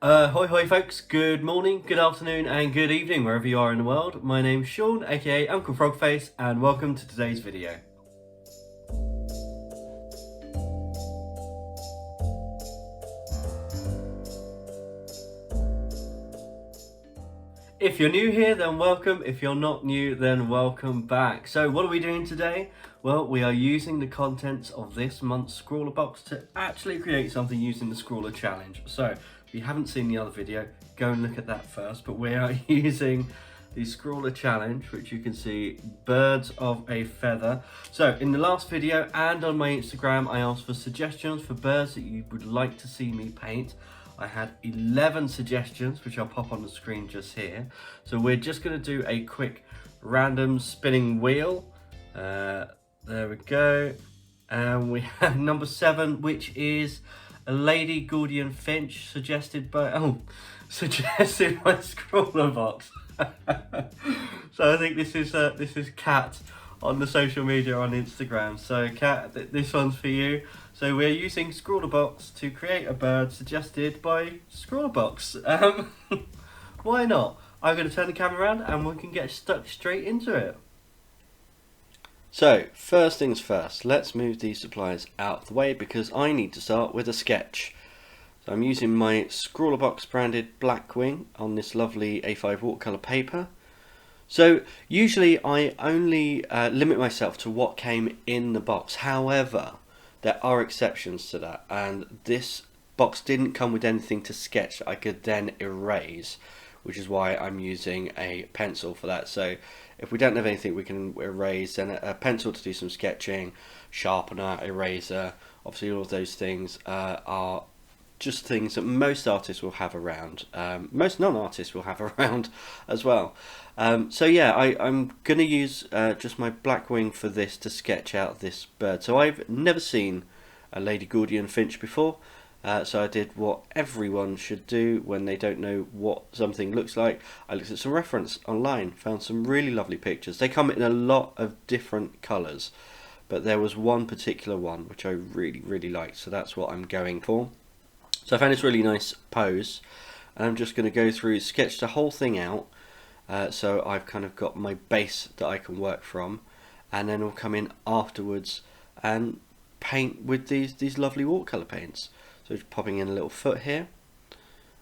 Hoi hoi folks, good morning, good afternoon and good evening wherever you are in the world. My name's Sean, aka Uncle Frogface, and welcome to today's video. If you're new here, then welcome. If you're not new, then welcome back. So what are we doing today? Well, we are using the contents of this month's ScrawlrBox to actually create something using the Scrawler Challenge. So if you haven't seen the other video, go and look at that first. But we are using the Scrawler Challenge, which you can see, birds of a feather. So in the last video and on my Instagram, I asked for suggestions for birds that you would like to see me paint. I had 11 suggestions, which I'll pop on the screen just here. So we're just going to do a quick random spinning wheel. There we go. And we have number 7, which is a Lady Gordian Finch, suggested by ScrawlrBox. So I think this is Kat on the social media on Instagram. So Kat, this one's for you. So we're using ScrawlrBox to create a bird suggested by ScrawlrBox. Why not? I'm going to turn the camera around and we can get stuck straight into it. So first things first, let's move these supplies out of the way because I need to start with a sketch. So I'm using my ScrawlrBox branded Blackwing on this lovely A5 watercolour paper. So usually I only limit myself to what came in the box. However, there are exceptions to that, and this box didn't come with anything to sketch that I could then erase, which is why I'm using a pencil for that. So if we don't have anything we can erase, then a pencil to do some sketching, sharpener, eraser, obviously all of those things are just things that most artists will have around. Most non-artists will have around as well. So yeah, I'm going to use just my Blackwing for this to sketch out this bird. So I've never seen a Lady Gordian Finch before, so I did what everyone should do when they don't know what something looks like. I looked at some reference online, found some really lovely pictures. They come in a lot of different colours, but there was one particular one which I really liked, so that's what I'm going for. So I found this really nice pose, and I'm just going to go through, sketch the whole thing out. So I've kind of got my base that I can work from, and then I'll come in afterwards and paint with these lovely watercolour paints. So just popping in a little foot here,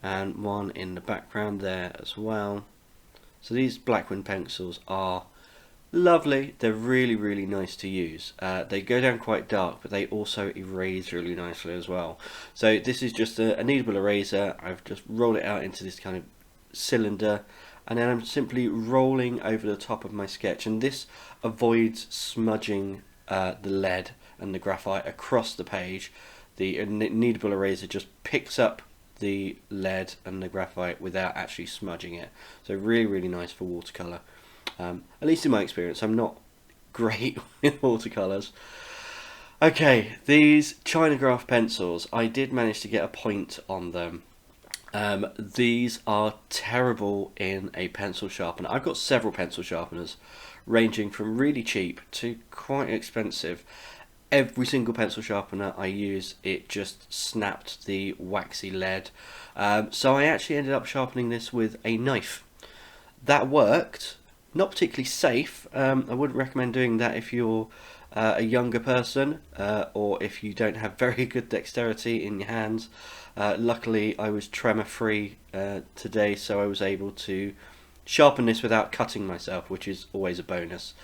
and one in the background there as well. So these Blackwing pencils are lovely. They're really nice to use. They go down quite dark, but they also erase really nicely as well. So this is just a kneadable eraser. I've just rolled it out into this kind of cylinder, and then I'm simply rolling over the top of my sketch, and this avoids smudging the lead and the graphite across the page. The kneadable eraser just picks up the lead and the graphite without actually smudging it. So really nice for watercolour. At least in my experience. I'm not great with watercolours. Okay, these Chinagraph pencils, I did manage to get a point on them. These are terrible in a pencil sharpener. I've got several pencil sharpeners ranging from really cheap to quite expensive. Every single pencil sharpener I use, it just snapped the waxy lead. So I actually ended up sharpening this with a knife. That worked. Not particularly safe. I wouldn't recommend doing that if you're a younger person or if you don't have very good dexterity in your hands. Luckily I was tremor free today, so I was able to sharpen this without cutting myself, which is always a bonus.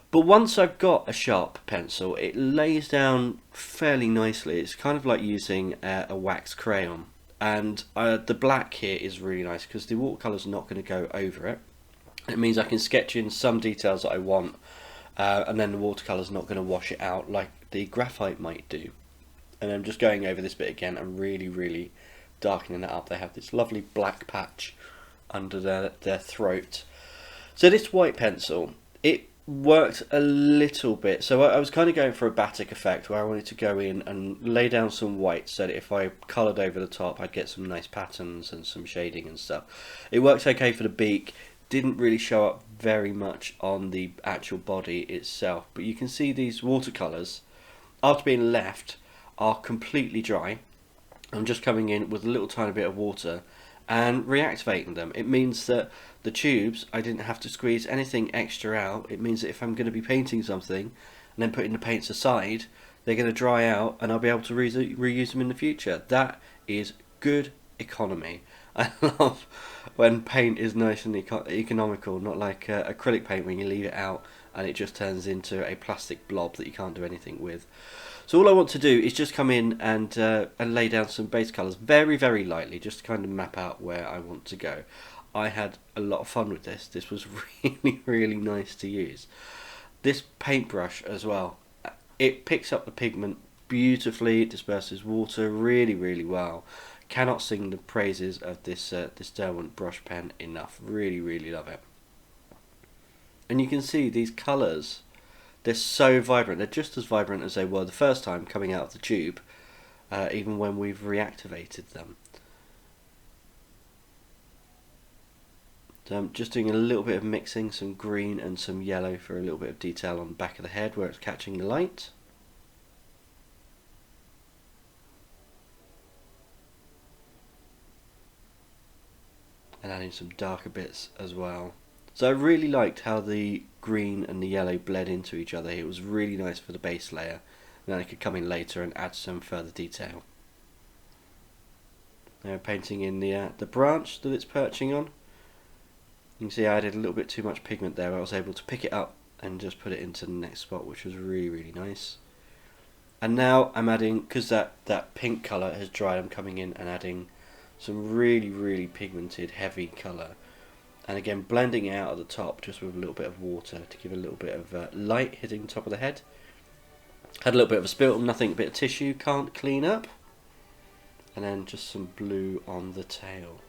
But once I've got a sharp pencil, it lays down fairly nicely. It's kind of like using a wax crayon, and the black here is really nice because the watercolour's not going to go over it. It means I can sketch in some details that I want, and then the watercolour's not going to wash it out like the graphite might do. And I'm just going over this bit again and really darkening it up. They have this lovely black patch under their throat. So this white pencil, it worked a little bit. So I was kind of going for a batik effect where I wanted to go in and lay down some white so that if I coloured over the top I'd get some nice patterns and some shading and stuff. It works okay for the beak. Didn't really show up very much on the actual body itself, but you can see these watercolours after being left are completely dry, I'm just coming in with a little tiny bit of water and reactivating them. It means that the tubes, I didn't have to squeeze anything extra out. It means that if I'm going to be painting something and then putting the paints aside, they're going to dry out and I'll be able to reuse them in the future. That is good economy. I love when paint is nice and economical, not like acrylic paint when you leave it out and it just turns into a plastic blob that you can't do anything with. So all I want to do is just come in and lay down some base colours very, very lightly, just to kind of map out where I want to go. I had a lot of fun with this. This was really, really nice to use. This paintbrush as well, it picks up the pigment beautifully, it disperses water really, really well. Cannot sing the praises of this Derwent brush pen enough. Really, really love it. And you can see these colours, they're so vibrant. They're just as vibrant as they were the first time coming out of the tube, even when we've reactivated them. So I'm just doing a little bit of mixing, some green and some yellow for a little bit of detail on the back of the head where it's catching the light. And adding some darker bits as well. So I really liked how the green and the yellow bled into each other. It was really nice for the base layer. And then I could come in later and add some further detail. Now painting in the branch that it's perching on. You can see I added a little bit too much pigment there. I was able to pick it up and just put it into the next spot, which was really, really nice. And now I'm adding, because that pink colour has dried, I'm coming in and adding some really, really pigmented, heavy colour. And again, blending it out at the top just with a little bit of water to give a little bit of light hitting the top of the head. Had a little bit of a spill, nothing, a bit of tissue, can't clean up. And then just some blue on the tail.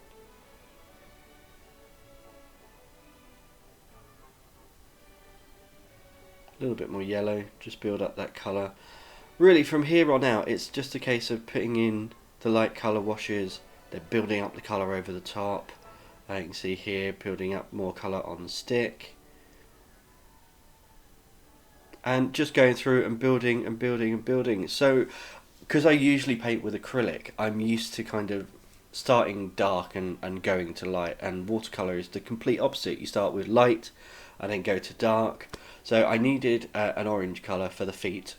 A little bit more yellow, just build up that colour. Really from here on out it's just a case of putting in the light colour washes, they're building up the colour over the top. You can see here building up more colour on the stick. And just going through and building and building and building. So because I usually paint with acrylic, I'm used to kind of starting dark and going to light, and watercolour is the complete opposite. You start with light and then go to dark. So I needed an orange colour for the feet,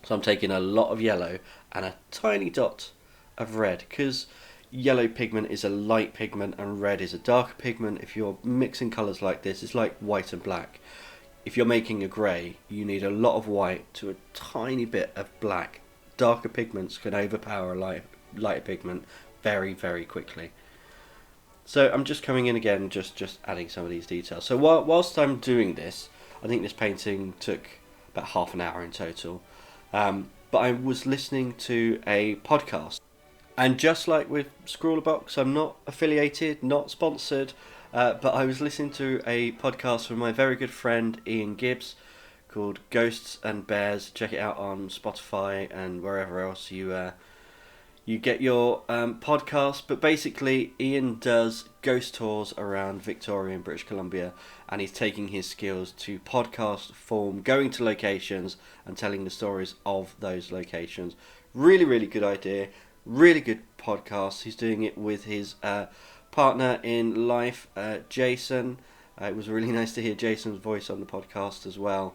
so I'm taking a lot of yellow and a tiny dot of red, because yellow pigment is a light pigment and red is a darker pigment. If you're mixing colours like this, it's like white and black. If you're making a grey, you need a lot of white to a tiny bit of black. Darker pigments can overpower a lighter pigment very, very quickly. So I'm just coming in again, just adding some of these details. So whilst I'm doing this, I think this painting took about half an hour in total. But I was listening to a podcast. And just like with ScrawlrBox, I'm not affiliated, not sponsored, but I was listening to a podcast from my very good friend Ian Gibbs called Ghosts and Bears. Check it out on Spotify and wherever else you get your podcast. But basically Ian does ghost tours around Victoria and British Columbia, and he's taking his skills to podcast form, going to locations and telling the stories of those locations. Really, really good idea. Really good podcast. He's doing it with his partner in life, Jason. It was really nice to hear Jason's voice on the podcast as well.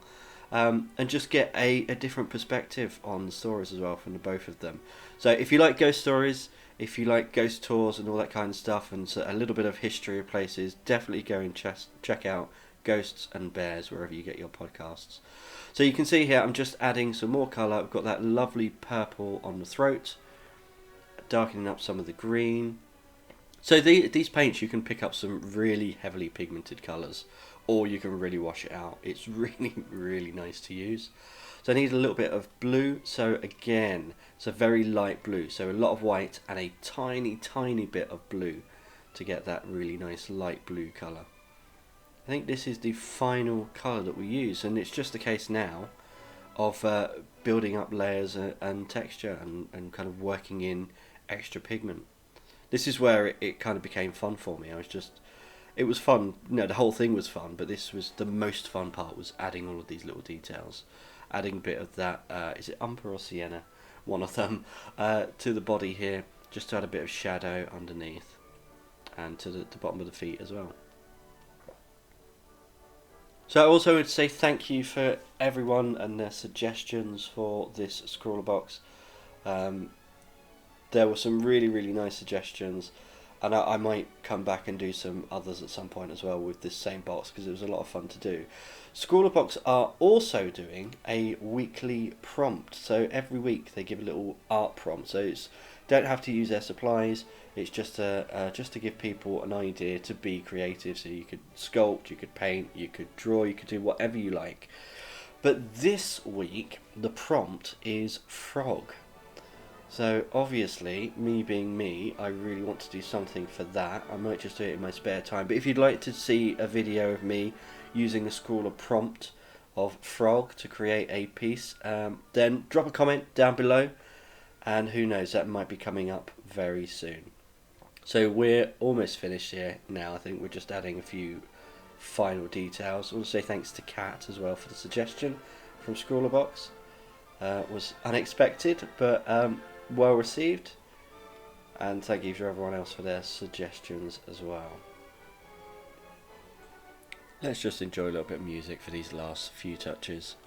And just get a different perspective on the stories as well from the both of them. So if you like ghost stories, if you like ghost tours and all that kind of stuff, and so a little bit of history of places, definitely go and check out Ghosts and Bears wherever you get your podcasts. So you can see here I'm just adding some more colour. I've got that lovely purple on the throat, darkening up some of the green. So these paints, you can pick up some really heavily pigmented colours, or you can really wash it out. It's really, really nice to use. So I need a little bit of blue. So again, it's a very light blue. So a lot of white and a tiny, tiny bit of blue to get that really nice light blue colour. I think this is the final colour that we use, and it's just a case now of building up layers and texture and kind of working in extra pigment. This is where it kind of became fun for me. It was fun. No, the whole thing was fun, but this was the most fun part, was adding all of these little details. Adding a bit of that, is it umber or sienna? one of them, to the body here, just to add a bit of shadow underneath, and to the bottom of the feet as well. So I also would say thank you for everyone and their suggestions for this ScrawlrBox. There were some really nice suggestions, and I might come back and do some others at some point as well with this same box, because it was a lot of fun to do. ScrawlrBox are also doing a weekly prompt, so every week they give a little art prompt, so it's don't have to use their supplies. It's just to give people an idea to be creative. So you could sculpt, you could paint, you could draw, you could do whatever you like. But this week the prompt is frog. So obviously, me being me, I really want to do something for that. I might just do it in my spare time. But if you'd like to see a video of me using the Scrawler prompt of frog to create a piece, then drop a comment down below. And who knows, that might be coming up very soon. So we're almost finished here now. I think we're just adding a few final details. I want to say thanks to Kat as well for the suggestion from ScrawlrBox. Was unexpected, but well received. And thank you to everyone else for their suggestions as well. Let's just enjoy a little bit of music for these last few touches.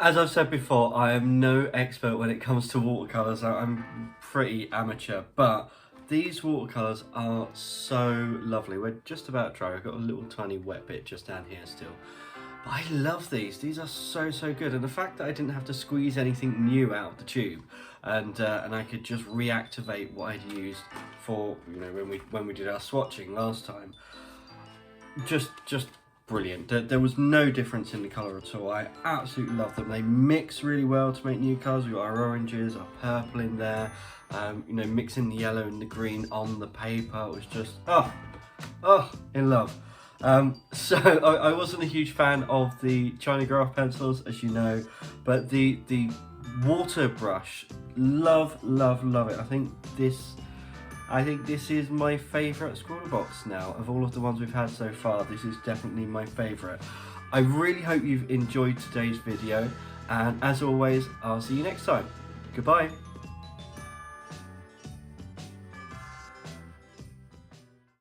As I've said before, I am no expert when it comes to watercolours. I'm pretty amateur, but these watercolours are so lovely. We're just about dry. We've got a little tiny wet bit just down here still. But I love these. These are so good. And the fact that I didn't have to squeeze anything new out of the tube, and I could just reactivate what I'd used for, you know, when we did our swatching last time. Just brilliant. There was no difference in the colour at all. I absolutely love them. They mix really well to make new colours. We've got our oranges, our purple in there, you know, mixing the yellow and the green on the paper. It was just, in love. So I wasn't a huge fan of the China graph pencils, as you know, but the water brush, love it. I think this is my favourite ScrawlrBox now. Of all of the ones we've had so far, this is definitely my favourite. I really hope you've enjoyed today's video, and as always, I'll see you next time. Goodbye.